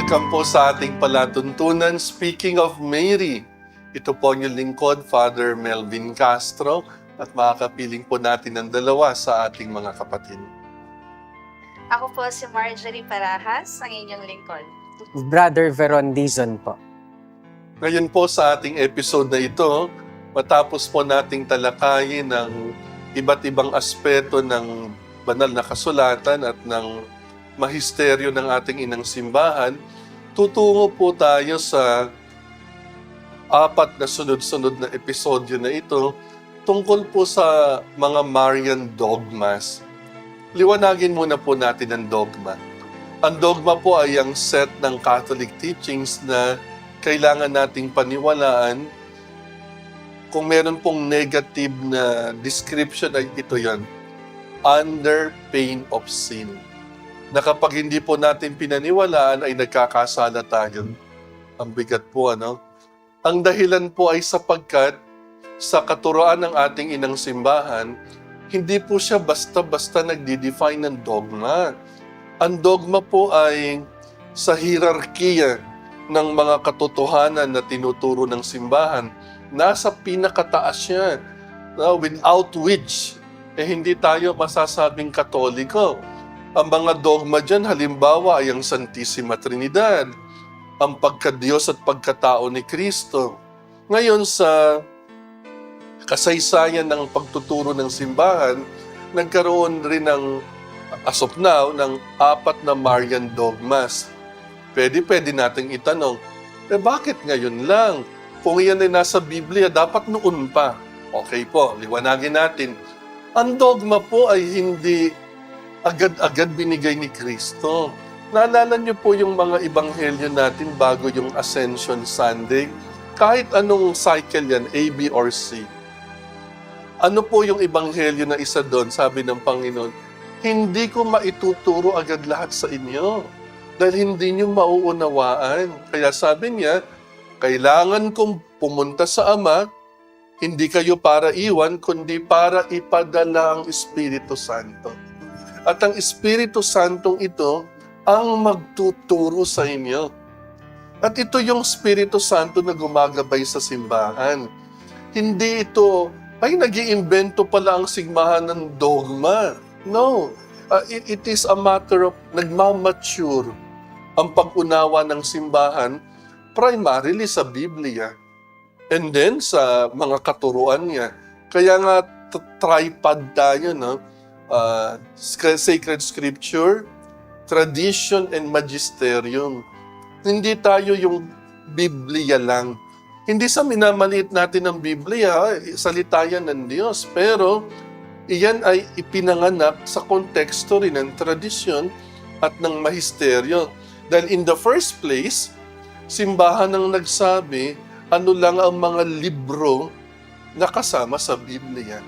Welcome po sa ating palatuntunan. Speaking of Mary, ito po ang lingkod, Father Melvin Castro, at makakapiling po natin ng dalawa sa ating mga kapatid. Ako po si Marjorie Parahas, ang inyong lingkod. Brother Veron Dizon po. Ngayon po sa ating episode na ito, matapos po nating talakayin ng iba't ibang aspeto ng banal na kasulatan at ng mahisteryo ng ating inang simbahan, tutungo po tayo sa apat na sunod-sunod na episodyo na ito tungkol po sa mga Marian dogmas. Liwanagin muna po natin ang dogma. Ang dogma po ay ang set ng Catholic teachings na kailangan nating paniwalaan. Kung meron pong negative na description ay ito yan, under pain of sin. Na kapag hindi po natin pinaniwalaan ay nagkakasala tayo. Ang bigat po, ano? Ang dahilan po ay sapagkat sa katuroan ng ating inang simbahan, hindi po siya basta-basta nagdi-define ng dogma. Ang dogma po ay sa hierarkiya ng mga katotohanan na tinuturo ng simbahan. Nasa pinakataas siya, without which, hindi tayo masasabing Katoliko. Ang mga dogma dyan, halimbawa, ay ang Santissima Trinidad, ang pagka-Diyos at pagkatao ni Kristo. Ngayon, sa kasaysayan ng pagtuturo ng simbahan, nagkaroon rin ng, as of now, ng apat na Marian dogmas. Pwede nating itanong, bakit ngayon lang? Kung yan ay nasa Biblia, dapat noon pa. Okay po, liwanagin natin. Ang dogma po ay hindi agad-agad binigay ni Kristo. Naalala niyo po yung mga ebanghelyo natin bago yung Ascension Sunday? Kahit anong cycle yan, A, B, or C. Ano po yung ebanghelyo na isa doon? Sabi ng Panginoon, hindi ko maituturo agad lahat sa inyo dahil hindi niyo mauunawaan. Kaya sabi niya, kailangan kong pumunta sa Ama, hindi kayo para iwan, kundi para ipadala ang Espiritu Santo. At ang Espiritu Santong ito ang magtuturo sa inyo. At ito yung Espiritu Santo na gumagabay sa simbahan. Hindi ito, ay nag-iimbento pala ang simbahan ng dogma. No. It is a matter of nagmamature ang pag-unawa ng simbahan primarily sa Biblia. And then sa mga katuruan niya. Kaya nga tripod tayo, no? Sacred Scripture, Tradition, and Magisterium. Hindi tayo yung Biblia lang. Hindi sa minamaliit natin ang Biblia, salita yan ng Diyos. Pero iyan ay ipinanganak sa konteksto rin ng tradisyon at ng mahisteryo. Dahil in the first place, simbahan ang nagsabi, ano lang ang mga libro na kasama sa Biblia.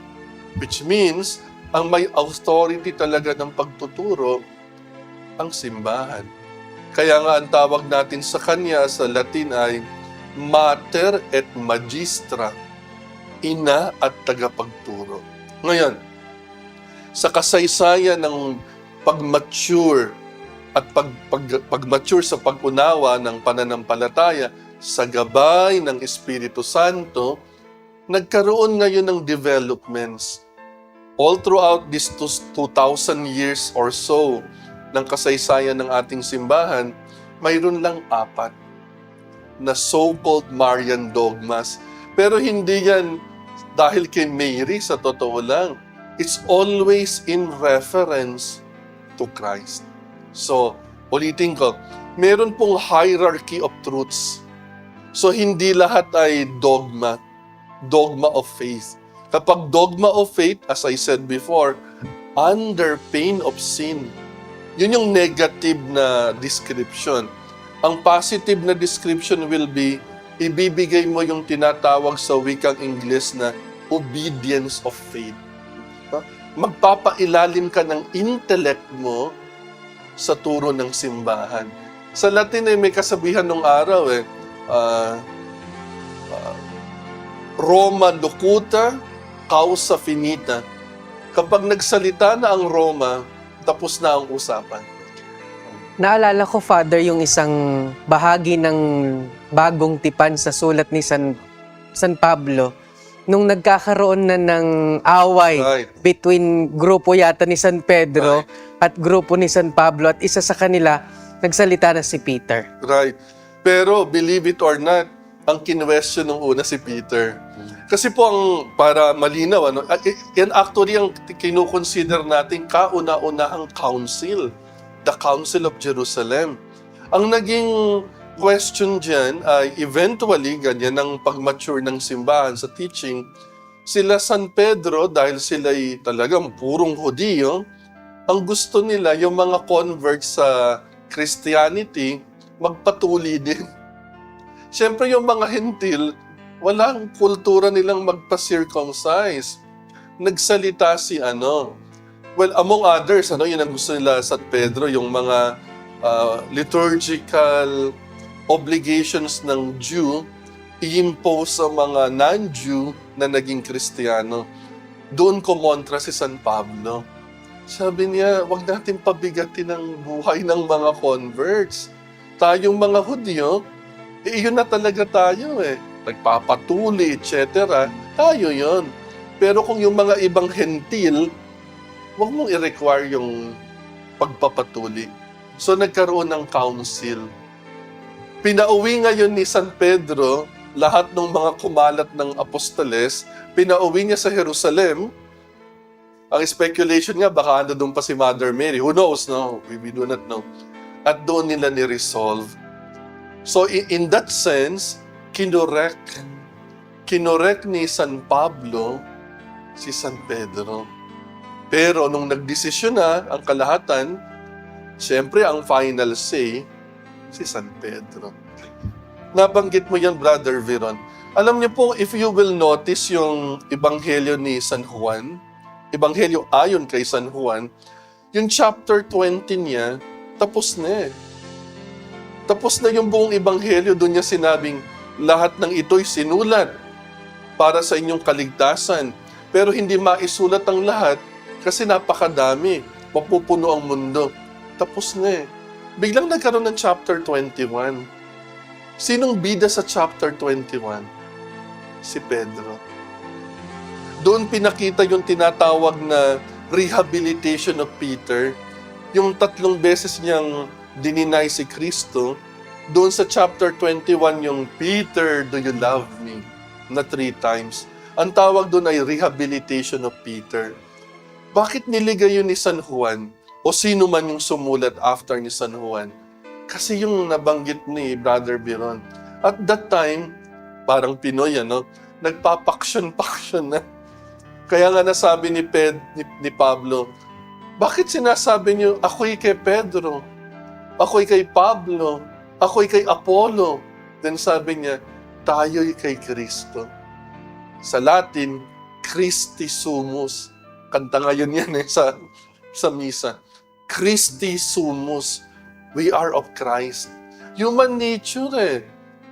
Which means, ang may authority talaga ng pagtuturo, ang simbahan. Kaya nga ang tawag natin sa kanya sa Latin ay Mater et Magistra, ina at tagapagturo. Ngayon, sa kasaysayan ng pag-mature at pag-mature sa pag-unawa ng pananampalataya sa gabay ng Espiritu Santo, nagkaroon ngayon ng developments. All throughout these 2,000 years or so ng kasaysayan ng ating simbahan, mayroon lang apat na so-called Marian dogmas. Pero hindi yan dahil kay Mary, sa totoo lang. It's always in reference to Christ. So, ulitin ko, meron pong hierarchy of truths. So, hindi lahat ay dogma of faith. Kapag dogma of faith, as I said before, under pain of sin. Yun yung negative na description. Ang positive na description will be, ibibigay mo yung tinatawag sa wikang Ingles na obedience of faith. Magpapailalim ka ng intellect mo sa turo ng simbahan. Sa Latin ay may kasabihan nung araw Roma locuta, causa finita. Kapag nagsalita na ang Roma, tapos na ang usapan. Naalala ko, Father, yung isang bahagi ng bagong tipan sa sulat ni San Pablo nung nagkakaroon na ng away Right. between grupo yata ni San Pedro at grupo ni San Pablo, at isa sa kanila nagsalita na si Peter. Right. Pero believe it or not, ang kinwestiyon nung una si Peter. Kasi po ang, para malinaw, yan actually ang kinukonsider natin kauna-unahang council, the Council of Jerusalem. Ang naging question dyan ay eventually, ganyan ang pag-mature ng simbahan sa teaching, sila San Pedro, dahil sila'y talagang purong Hudiyo, ang gusto nila yung mga converts sa Christianity, magpatuli din. Siyempre yung mga Hentil, walang kultura nilang magpa-circumcise. Nagsalita si among others, yun ang gusto nila sa Pedro, yung mga liturgical obligations ng Jew, i-impose sa mga non-Jew na naging Kristiyano. Doon kumontra si San Pablo. Sabi niya, wag natin pabigatin ang buhay ng mga converts. Tayong mga Hudyo, iyon na talaga tayo nagpapatuli, etc. Tayo yon. Pero kung yung mga ibang hentil, huwag mong i-require yung pagpapatuli. So nagkaroon ng council. Pinauwi ngayon ni San Pedro lahat ng mga kumalat ng apostoles, pinauwi niya sa Jerusalem. Ang speculation nga, baka doon pa si Mother Mary. Who knows, no? We do not know. At doon nila ni-resolve. So in that sense, kinorek ni San Pablo si San Pedro. Pero nung nagdesisyon na ang kalahatan, siyempre ang final say, si San Pedro. Nabanggit mo yan, Brother Veron. Alam niyo po, if you will notice yung Ebanghelyo ni San Juan, Ebanghelyo ayon kay San Juan, yung chapter 20 niya, tapos na Tapos na yung buong Ebanghelyo, doon niya sinabing, lahat ng ito'y sinulat para sa inyong kaligtasan. Pero hindi maisulat ang lahat kasi napakadami. Mapupuno ang mundo. Tapos na Biglang nagkaroon ng chapter 21. Sinong bida sa chapter 21? Si Pedro. Doon pinakita yung tinatawag na rehabilitation of Peter. Yung 3 beses niyang dininay si Kristo. Doon sa chapter 21 yung Peter, do you love me? Na 3 times. Ang tawag doon ay rehabilitation of Peter. Bakit niligay yun ni San Juan? O sino man yung sumulat after ni San Juan? Kasi yung nabanggit ni Brother Biron. At that time, parang Pinoy, nagpapaksyon-paksyon na. Kaya nga nasabi ni Pablo, bakit sinasabi niyo, ako'y kay Pedro, ako'y kay Pablo, ako'y kay Apollo? Then sabi niya, tayo'y kay Kristo. Sa Latin, Christi sumus. Kanta ngayon yan sa misa. Christi sumus. We are of Christ. Human nature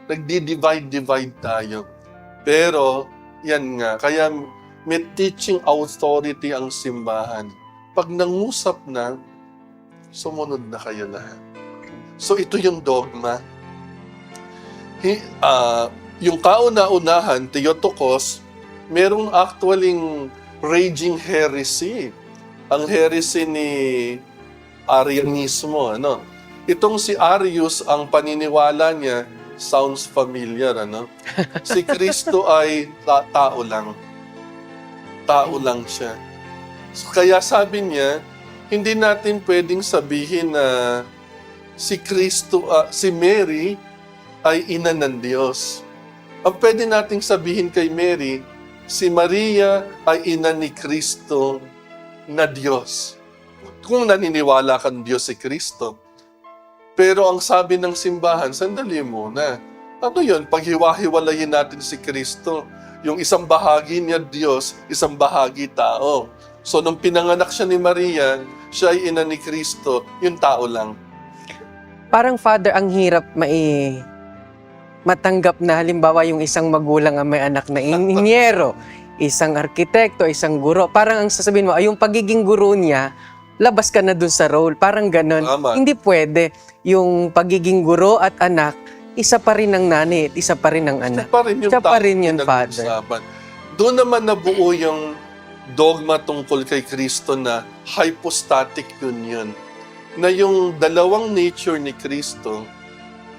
Nagdi-divide tayo. Pero, yan nga. Kaya may teaching authority ang simbahan. Pag nangusap na, sumunod na kayo lahat. So ito yung dogma. Yung kauna-unahan, Theotokos, merong actualing raging heresy. Ang heresy ni Arianismo. Itong si Arius, ang paniniwala niya, sounds familiar. Si Kristo ay tao lang. Tao lang siya. So, kaya sabi niya, hindi natin pwedeng sabihin na si Kristo, si Mary ay ina ng Diyos. Ang pwede nating sabihin kay Mary, si Maria ay ina ni Kristo na Diyos. Kung naniniwala kang Diyos si Kristo. Pero ang sabi ng simbahan, sandali muna. Ano yun? Paghiwa-hiwalayin natin si Kristo. Yung isang bahagi niya Diyos, isang bahagi tao. So nung pinanganak siya ni Maria, siya ay ina ni Kristo, yung tao lang. Parang, Father, ang hirap matanggap na halimbawa yung isang magulang ang may anak na inhinyero, isang arkitekto, isang guro. Parang ang sasabihin mo, ay yung pagiging guro niya, labas ka na dun sa role. Parang ganon. Tama. Hindi pwede. Yung pagiging guro at anak, isa pa rin ng nanay at isa pa rin ng anak. Siya pa rin yung Siya pa rin tao yung na father. nag-uusapan. Doon naman nabuo yung dogma tungkol kay Kristo na hypostatic union. Na yung dalawang nature ni Kristo,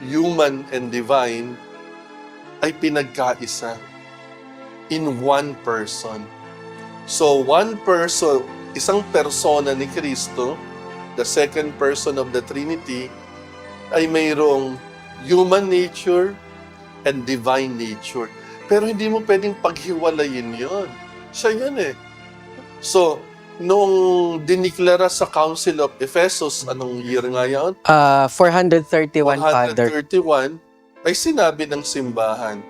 human and divine, ay pinagkaisa in one person. So one person, isang persona ni Kristo, the second person of the Trinity, ay mayroong human nature and divine nature. Pero hindi mo pwedeng paghiwalayin yon. Siya yun eh. So, nung diniklara sa Council of Ephesus, anong year nga yan? 431, Father. 131, ay sinabi ng simbahan,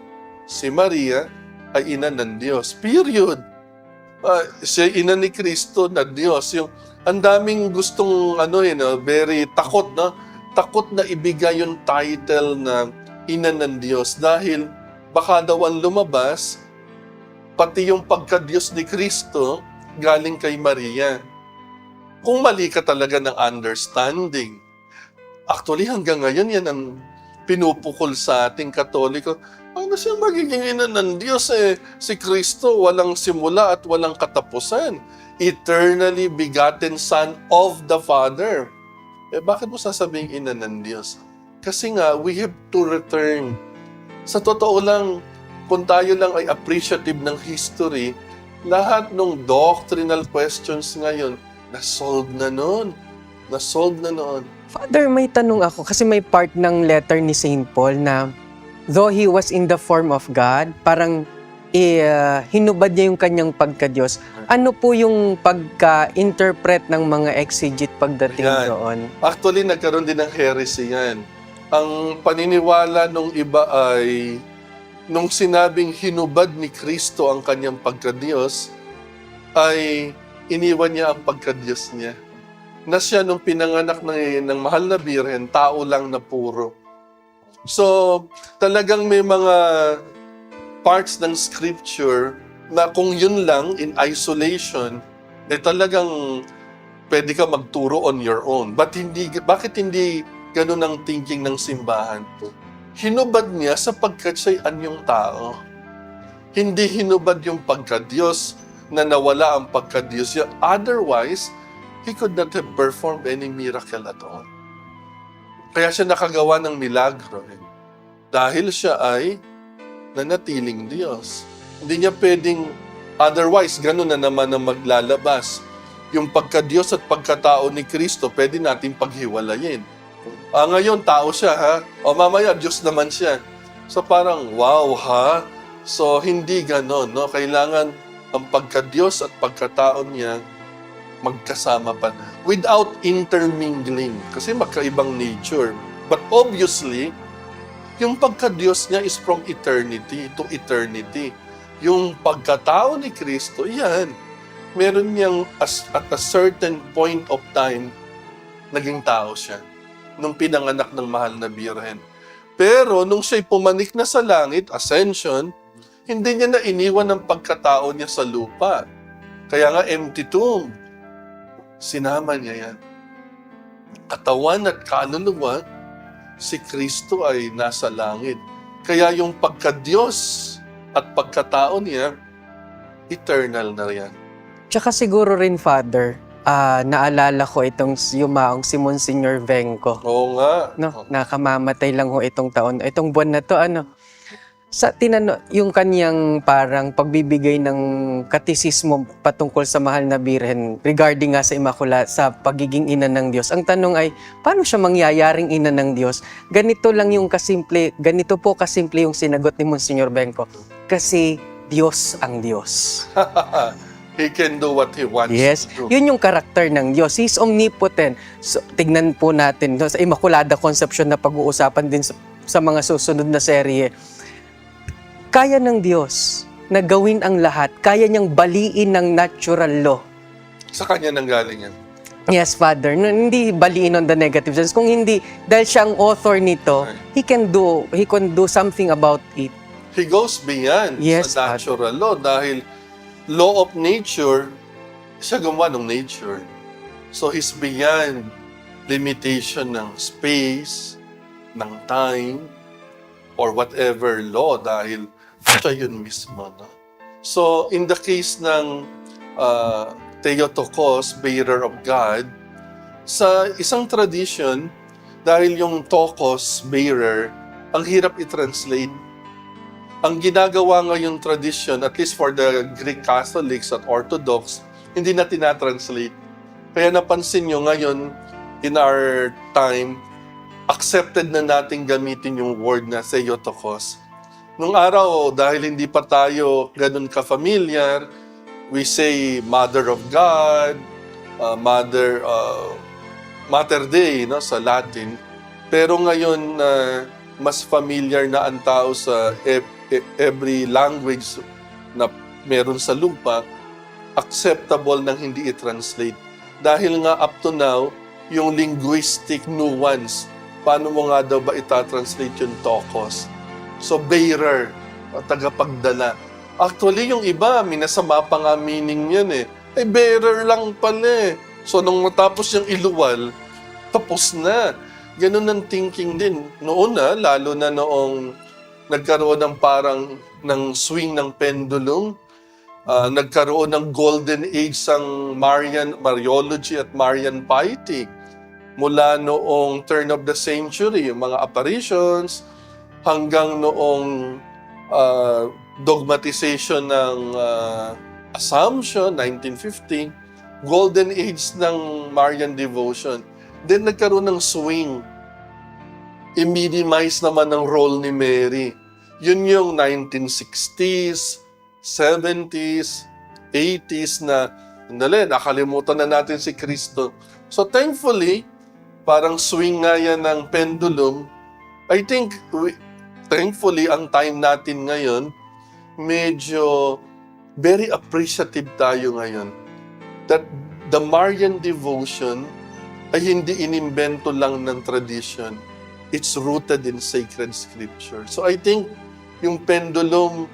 si Maria ay ina ng Diyos. Period. Siya ina ni Kristo na Diyos. Yung ang daming gustong very takot na takot na ibigay yung title na ina ng Diyos dahil baka daw ang lumabas pati yung pagka-Diyos ni Kristo galing kay Maria. Kung mali ka talaga ng understanding. Actually hanggang ngayon yan ang pinupukol sa ating Katoliko. Ano siya magiging ina ng Diyos eh? Si Kristo walang simula at walang katapusan. Eternally begotten Son of the Father. Bakit mo sasabing ina ng Diyos? Kasi nga, we have to return. Sa totoo lang, kung tayo lang ay appreciative ng history, lahat ng doctrinal questions ngayon, na-solve na noon. Na-solve na noon. Father, may tanong ako kasi may part ng letter ni St. Paul na though he was in the form of God, parang hinubad niya yung kanyang pagka-Diyos. Ano po yung pagka-interpret ng mga exegete pagdating Yan. doon? Actually, nagkaroon din ng heresy yan. Ang paniniwala nung iba ay, nung sinabing hinubad ni Kristo ang kanyang pagka-Diyos, ay iniwan niya ang pagka-Diyos niya. Na siya nung pinanganak ng mahal na birhen, tao lang na puro. So, talagang may mga parts ng scripture na kung yun lang in isolation, talagang pwede ka magturo on your own. Bakit hindi ganun ang thinking ng simbahan? Hinubad niya sapagkat siya'y anyong tao. Hindi hinubad yung pagka-Diyos na nawala ang pagka-Diyos niya. Otherwise, he could not have performed any miracle at all. Kaya siya nakagawa ng milagro. Dahil siya ay nanatiling Diyos. Hindi niya pwedeng, otherwise, ganun na naman ang maglalabas. Yung pagka-Diyos at pagkatao ni Kristo, pwede natin paghiwalayin. Ngayon, tao siya, ha? O mamaya, Diyos naman siya. So parang, wow, ha? So, hindi ganun, no? Kailangan ang pagka-Diyos at pagkatao niya magkasama pa. Without intermingling. Kasi magkaibang nature. But obviously, yung pagka-Diyos niya is from eternity to eternity. Yung pagkatao ni Kristo, yan. Meron niyang at a certain point of time, naging tao siya. Nung pinanganak ng mahal na birhen. Pero nung siya'y pumanik na sa langit, ascension, hindi niya na iniwan ang pagkatao niya sa lupa. Kaya nga empty tomb. Sinama niya yan. Katawan at kaluluwa, si Kristo ay nasa langit. Kaya yung pagka-Diyos at pagkatao niya, eternal na yan. Tsaka siguro rin, Father, naalala ko itong yumaong si Monsignor Venco. Oo nga. No, nakamamatay lang ho itong taon. Itong buwan na to, sa yung kanyang parang pagbibigay ng katisismo patungkol sa mahal na birhen regarding nga sa Immaculata, sa pagiging ina ng Diyos. Ang tanong ay, paano siya mangyayaring ina ng Diyos? Ganito po kasimple yung sinagot ni Monsignor Benco. Kasi Diyos ang Diyos. He can do what He wants Yes, to do. yun yung karakter ng Diyos. He's omnipotent. So, tignan po natin sa Immaculada Conception na pag-uusapan din sa mga susunod na serye. Kaya ng Diyos na gawin ang lahat. Kaya niyang baliin ng natural law. Sa Kanya nanggaling yan. Yes, Father. No, hindi baliin on the negative sense. Kung hindi, dahil siya ang author nito, he can do something about it. He goes beyond Yes, sa natural law dahil law of nature, siya gumawa ng nature. So He's beyond limitation ng space, ng time, or whatever law dahil siya yun mismo. No? So in the case ng Theotokos, bearer of God, sa isang tradition, dahil yung Tokos, bearer, ang hirap i-translate. Ang ginagawa ngayong tradition, at least for the Greek Catholics at Orthodox, hindi na tinatranslate. Kaya napansin nyo ngayon, in our time, accepted na natin gamitin yung word na Theotokos. Nung araw, dahil hindi pa tayo ganun ka-familiar, we say Mother of God, Mater Dei, no, sa Latin. Pero ngayon, mas familiar na ang tao sa every language na meron sa lupa, acceptable nang hindi i-translate. Dahil nga up to now, yung linguistic nuance, paano mo nga daw ba itatranslate yung Tokos? So, bearer, tagapagdala. Actually, yung iba, minasama pa nga meaning yan eh. Bearer lang pala eh. So, nung matapos yung iluwal, tapos na. Ganun ang thinking din. Noon na, lalo na noong nagkaroon ng parang ng swing ng pendulum, nagkaroon ng golden age ang Mariology at Marian piety. Mula noong turn of the century, yung mga apparitions, hanggang noong dogmatization ng Assumption, 1950, golden age ng Marian devotion. Then nagkaroon ng swing. I-minimize naman ang role ni Mary. Yun yung 1960s, 70s, 80s na, nakalimutan na natin si Kristo. So thankfully, parang swing nga yan ng pendulum. I think, thankfully, ang time natin ngayon, medyo very appreciative tayo ngayon that the Marian devotion ay hindi inimbento lang ng tradition. It's rooted in sacred scripture. So I think yung pendulum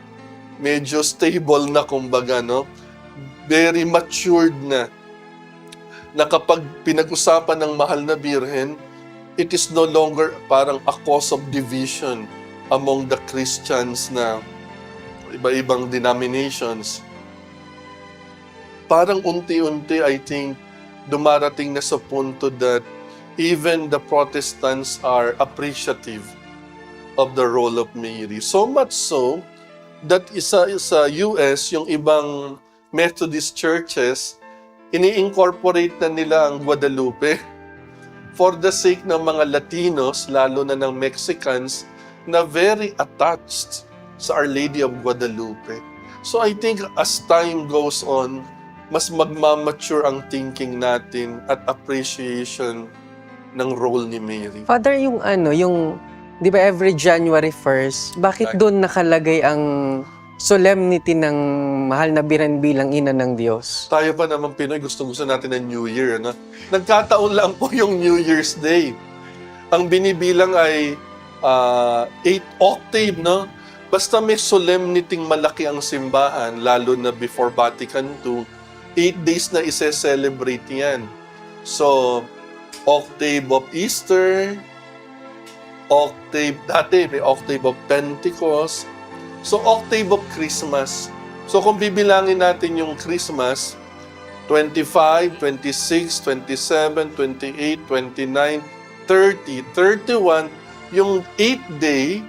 medyo stable na kumbaga, no? Very matured na kapag pinag-usapan ng mahal na birhen, it is no longer parang a cause of division among the Christians na iba-ibang denominations. Parang unti-unti, I think, dumarating na sa punto that even the Protestants are appreciative of the role of Mary. So much so that sa US, yung ibang Methodist churches, ini-incorporate na nila ang Guadalupe for the sake ng mga Latinos, lalo na ng Mexicans, na very attached sa Our Lady of Guadalupe. So I think as time goes on, mas magmamature ang thinking natin at appreciation ng role ni Mary. Father, yung di ba every January 1st, bakit doon nakalagay ang solemnity ng mahal na Birhen bilang ina ng Diyos? Tayo pa naman Pinoy, gusto natin ng New Year. Ano? Nagkataon lang po yung New Year's Day. Ang binibilang ay 8 octave, no? Basta may solemnity malaki ang simbahan, lalo na before Vatican II, 8 days na ise-celebrate yan. So, octave of Easter, dati may octave of Pentecost, so octave of Christmas. So kung bibilangin natin yung Christmas, 25, 26, 27, 28, 29, 30, 31, yung 8th day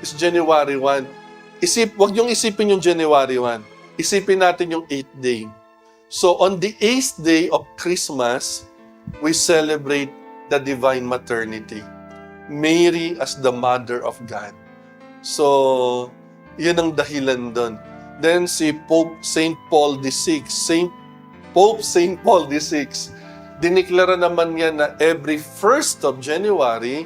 is January 1. Wag yung isipin yung January 1. Isipin natin yung 8th day. So on the 8th day of Christmas, we celebrate the Divine Maternity. Mary as the Mother of God. So, yun ang dahilan doon. Then si Pope St. Paul VI, Pope St. Paul VI, diniklara naman niya na every 1st of January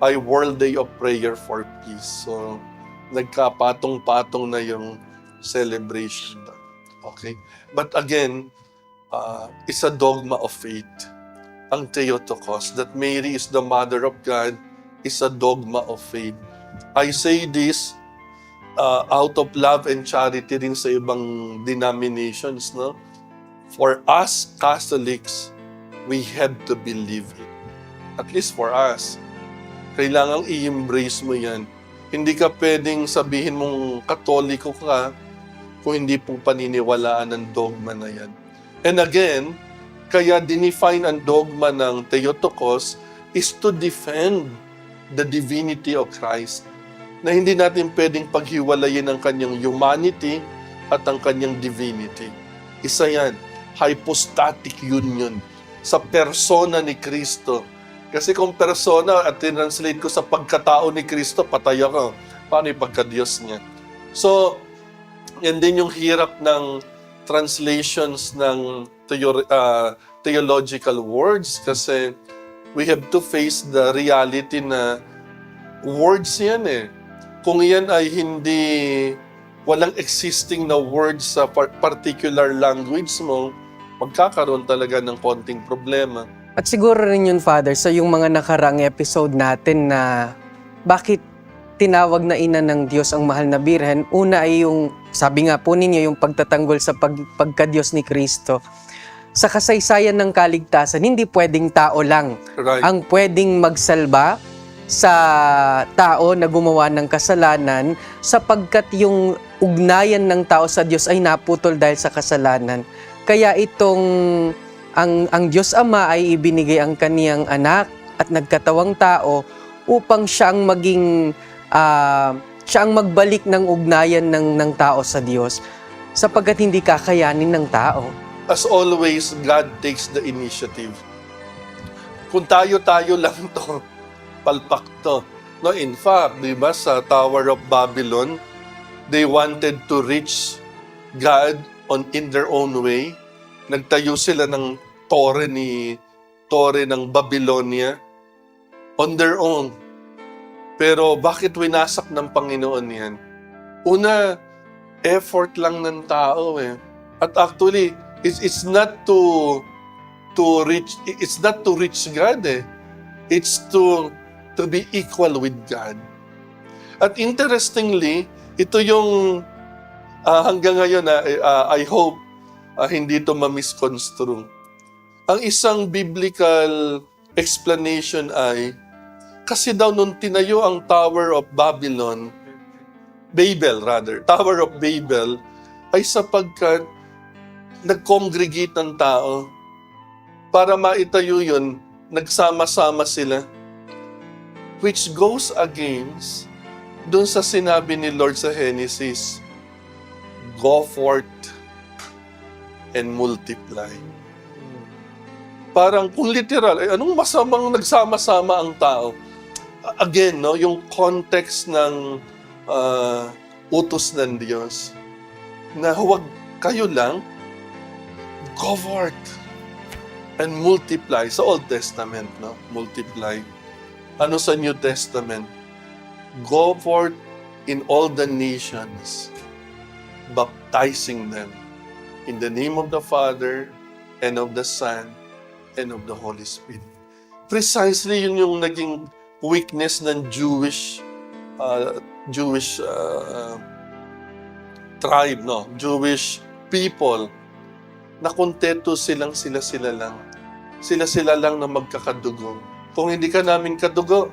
ay World Day of Prayer for Peace. So, nagkapatong-patong na yung celebration doon. Okay? But again, it's a dogma of faith. Ang Theotokos, that Mary is the Mother of God, is a dogma of faith. I say this out of love and charity rin sa ibang denominations, no? For us Catholics, we have to believe it. At least for us. Kailangang i-embrace mo yan. Hindi ka pwedeng sabihin mong Katoliko ka kung hindi po paniniwalaan ng dogma na yan. And again, kaya dinefine ang dogma ng Theotokos is to defend the divinity of Christ. Na hindi natin pwedeng paghiwalayin ang kanyang humanity at ang kanyang divinity. Isa yan, hypostatic union sa persona ni Kristo. Kasi kung persona at tinranslate ko sa pagkatao ni Kristo, patay ako. Paano yung pagka-Diyos niya? So, yan din yung hirap ng translations ng theological words kasi we have to face the reality na words yan eh. Kung yan ay hindi walang existing na words sa particular language mo, magkakaroon talaga ng konting problema. At siguro rin yun, Father, sa yung mga nakarang episode natin na bakit tinawag na ina ng Diyos ang mahal na Birhen. Una ay yung, sabi nga po ninyo, yung pagtatanggol sa pagka-Diyos ni Kristo. Sa kasaysayan ng kaligtasan, hindi pwedeng tao lang ang pwedeng magsalba sa tao na gumawa ng kasalanan sapagkat yung ugnayan ng tao sa Diyos ay naputol dahil sa kasalanan. Kaya ang Diyos Ama ay ibinigay ang kaniyang anak at nagkatawang tao upang siya ang magbalik ng ugnayan ng tao sa Diyos sapagkat hindi kakayanin ng tao. As always, God takes the initiative. Kung tayo-tayo lang to, palpak to. No, in fact, di ba, sa Tower of Babylon, they wanted to reach God in their own way. Nagtayo sila ng tore ng Babylonia on their own. Pero bakit winasak ng Panginoon yan? Una, effort lang ng tao eh. At actually, it's not to reach God eh. It's to be equal with God. At interestingly, ito yung hanggang ngayon I hope hindi ito ma-misconstrue. Ang isang biblical explanation ay kasi daw nung tinayo ang Tower of Babel ay sapagkat nag-congregate ng tao. Para maitayo yun, nagsama-sama sila. Which goes against dun sa sinabi ni Lord sa Genesis, go forth and multiply. Parang kung literal, anong masamang nagsama-sama ang tao? Again, no, yung context ng utos ng Diyos na huwag kayo lang, go forth and multiply. Sa Old Testament, no? Multiply. Ano sa New Testament? Go forth in all the nations, baptizing them in the name of the Father and of the Son and of the Holy Spirit. Precisely yun yung naging weakness ng Jewish tribe, no? Jewish people, na kontento silang sila-sila lang. Sila-sila lang na magkakadugo. Kung hindi ka namin kadugo,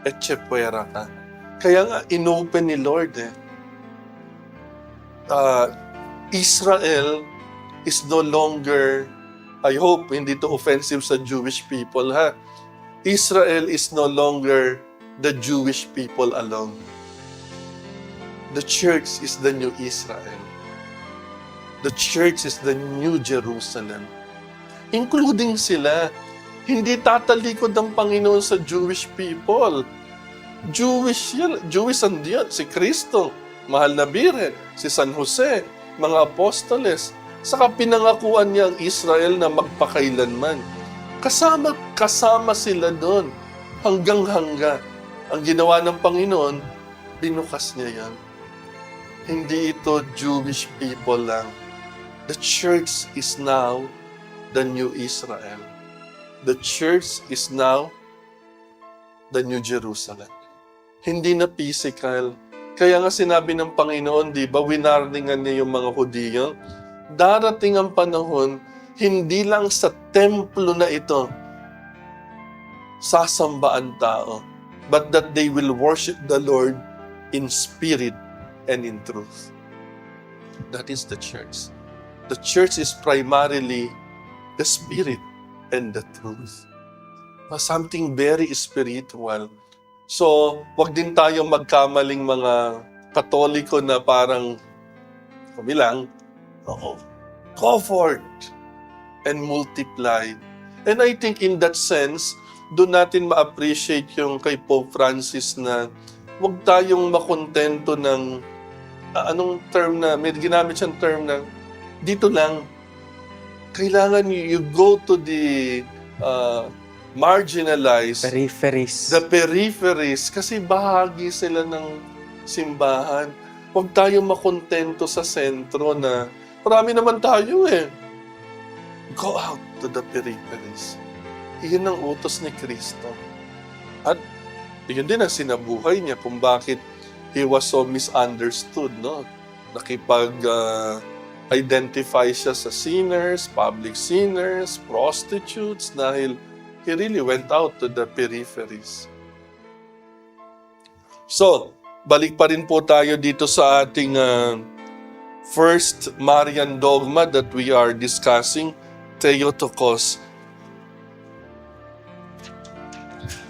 etchepuera ka. Kaya nga, inopen ni Lord Israel is no longer, I hope hindi to offensive sa Jewish people, ha? Israel is no longer the Jewish people alone. The church is the new Israel. The church is the new Jerusalem. Including sila. Hindi tatalikod ang Panginoon sa Jewish people. Jewish ang Diyos, si Kristo, mahal na Birhen, si San Jose, mga apostoles. Saka pinangakuan niya ang Israel na magpakailanman. Kasama sila doon. Hanggang-hangga. Ang ginawa ng Panginoon, binukas niya yan. Hindi ito Jewish people lang. The church is now the new Israel. The church is now the new Jerusalem. Hindi na physical. Kaya nga sinabi ng Panginoon, di ba, winarningan niya yung mga Hudiyo, darating ang panahon, hindi lang sa templo na ito sasamba ang tao, but that they will worship the Lord in spirit and in truth. That is the church. The church is primarily the spirit and the truth. Something very spiritual. So, wag din tayong magkamaling mga Katoliko na parang kami lang, go forth and multiply. And I think in that sense, doon natin ma-appreciate yung kay Pope Francis na wag tayong makontento ng anong term na, may ginamit siyang term na dito lang. Kailangan you go to the marginalized, Peripheries. the peripheries, kasi bahagi sila ng simbahan. Huwag tayo makontento sa sentro na marami naman tayo eh. Go out to the peripheries. Iyon ang utos ni Kristo. At yun din ang sinabuhay niya kung bakit he was so misunderstood, no? Nakipag-identify siya sa sinners, public sinners, prostitutes, dahil he really went out to the peripheries. So, balik pa rin po tayo dito sa ating first Marian dogma that we are discussing, Theotokos.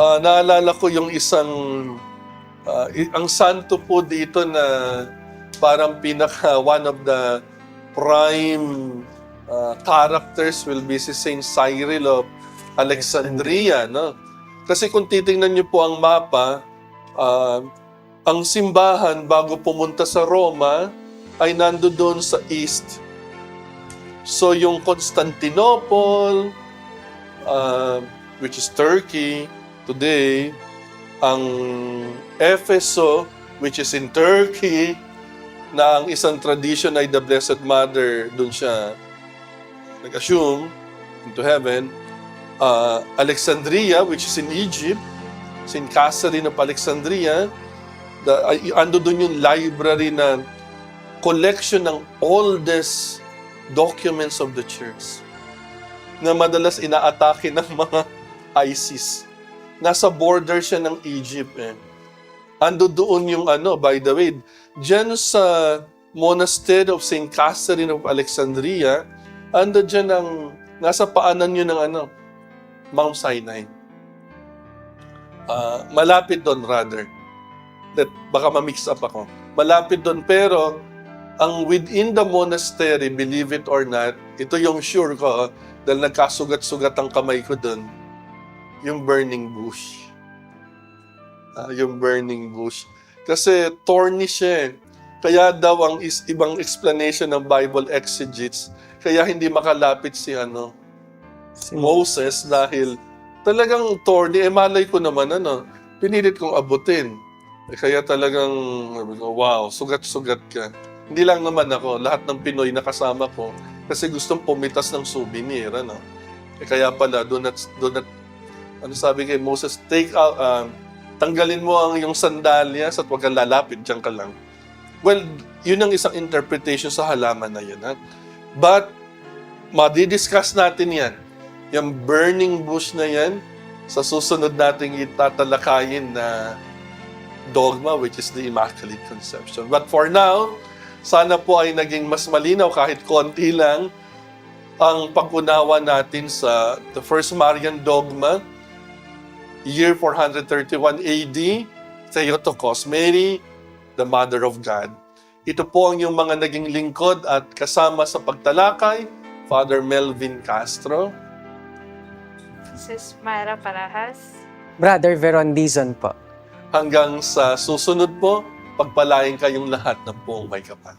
Naalala ko yung isang, ang santo po dito na parang one of the prime characters will be si Saint Cyril of Alexandria, no? Kasi kung titingnan niyo po ang mapa, ang simbahan bago pumunta sa Roma ay nandoon sa east. So yung Constantinople, which is Turkey today, ang Efeso, which is in Turkey, na ang isang tradition ay the Blessed Mother, doon siya nag-assume into heaven. Alexandria, which is in Egypt, St. Catherine of Alexandria, ando doon yung library na collection ng oldest documents of the church na madalas inaatake ng mga ISIS. Nasa border siya ng Egypt eh. Ando doon yung by the way, dyan sa monastery of St. Catherine of Alexandria, ando dyan nasa paanan yun ng Mount Sinai. Malapit doon rather. Baka ma-mix up ako. Malapit doon pero ang within the monastery, believe it or not, ito yung sure ko dahil nagkasugat-sugat ang kamay ko doon, yung burning bush. Yung burning bush. Kasi thorny siya eh. Kaya daw ang ibang explanation ng Bible exegetes, kaya hindi makalapit si Moses dahil talagang thorny. Malay ko naman pinilit kong abutin. Kaya talagang, wow, sugat-sugat ka. Hindi lang naman ako, lahat ng Pinoy na kasama ko, kasi gustong pumitas ng souvenir, kaya pala, sabi kay Moses, tanggalin mo ang iyong sandalyas at huwag kang lalapit, diyan ka lang. Well, yun ang isang interpretation sa halaman na yun. But, madidiscuss natin yan. Yung burning bush na yan, sa susunod nating itatalakayin na dogma, which is the Immaculate Conception. But for now, sana po ay naging mas malinaw kahit konti lang ang pag-unawa natin sa the First Marian Dogma, year 431 AD, Theotokos, Mary, the Mother of God. Ito po ang yung mga naging lingkod at kasama sa pagtalakay, Father Melvin Castro, Sis Myra Parahas. Brother Veron Dizon po. hanggang sa susunod po, pagpalain kayong lahat ng buong may kapal.